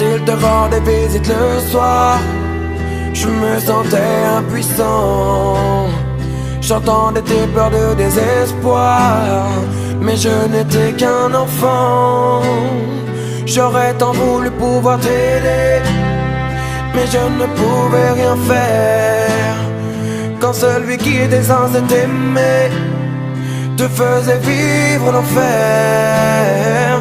il te rendait visite le soir, je me sentais impuissant. J'entendais tes peurs de désespoir, mais je n'étais qu'un enfant. J'aurais tant voulu pouvoir t'aider, mais je ne pouvais rien faire. Quand celui qui était censé t'aimer te faisait vivre l'enfer.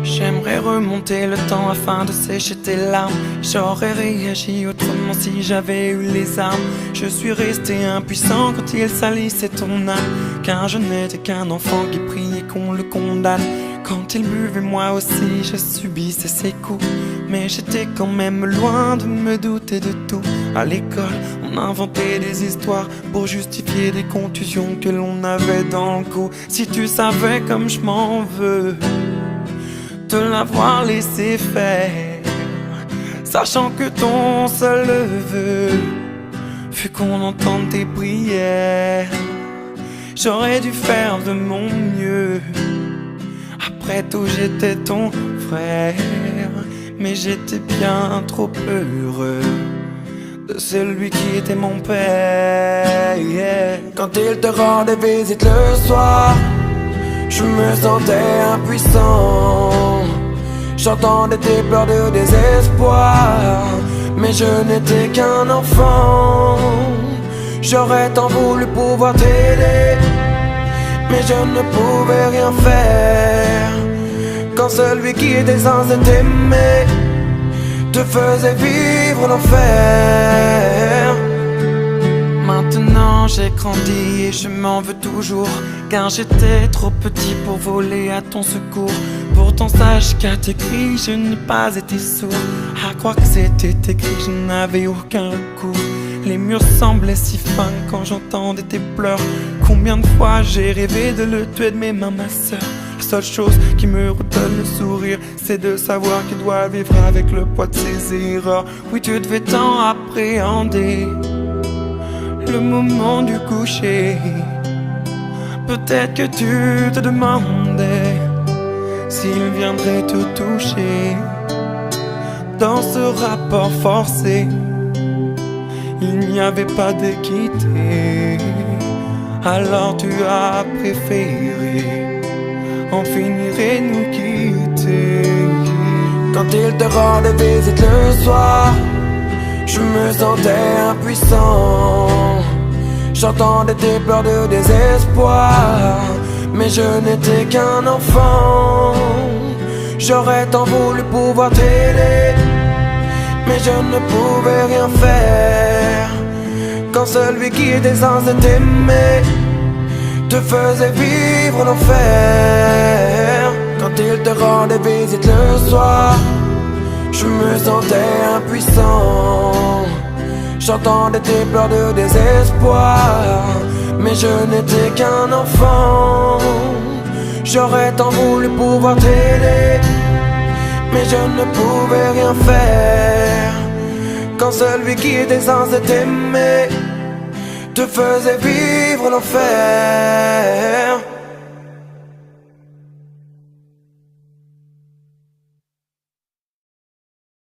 J'aimerais remonter le temps afin de sécher tes larmes. J'aurais réagi autrement si j'avais eu les armes. Je suis resté impuissant quand il salissait ton âme, car je n'étais qu'un enfant qui priait qu'on le condamne. Quand il buvait, moi aussi je subissais ses coups, mais j'étais quand même loin de me douter de tout. À l'école, on inventait des histoires pour justifier des contusions que l'on avait dans le cou. Si tu savais comme je m'en veux te l'avoir laissé faire, sachant que ton seul vœu fut qu'on entende tes prières. J'aurais dû faire de mon mieux, après tout j'étais ton frère, mais j'étais bien trop heureux de celui qui était mon père, yeah. Quand il te rendait visite le soir, je me sentais impuissant. J'entendais tes pleurs de désespoir, mais je n'étais qu'un enfant. J'aurais tant voulu pouvoir t'aider, mais je ne pouvais rien faire. Quand celui qui était censé t'aimer te faisait vivre l'enfer. Maintenant j'ai grandi et je m'en veux toujours, car j'étais trop petit pour voler à ton secours. Pourtant sache qu'à t'écrit je n'ai pas été sourd. À croire que c'était écrit, je n'avais aucun recours. Les murs semblaient si fins quand j'entendais tes pleurs. Combien de fois j'ai rêvé de le tuer de mes mains, ma sœur. La seule chose qui me redonne le sourire, c'est de savoir qu'il doit vivre avec le poids de ses erreurs. Oui, tu devais tant appréhender le moment du coucher. Peut-être que tu te demandais s'il viendrait te toucher. Dans ce rapport forcé, il n'y avait pas d'équité. Alors tu as préféré en finir et nous quitter. Quand il te rendait visite le soir, je me sentais impuissant. J'entendais tes pleurs de désespoir, mais je n'étais qu'un enfant. J'aurais tant voulu pouvoir t'aider, mais je ne pouvais rien faire. Quand celui qui était censé t'aimer te faisait vivre l'enfer. Quand il te rendait visite le soir, je me sentais impuissant. J'entendais tes pleurs de désespoir, mais je n'étais qu'un enfant. J'aurais tant voulu pouvoir t'aider, mais je ne pouvais rien faire. Quand celui qui était censé t'aimer te faisait vivre l'enfer.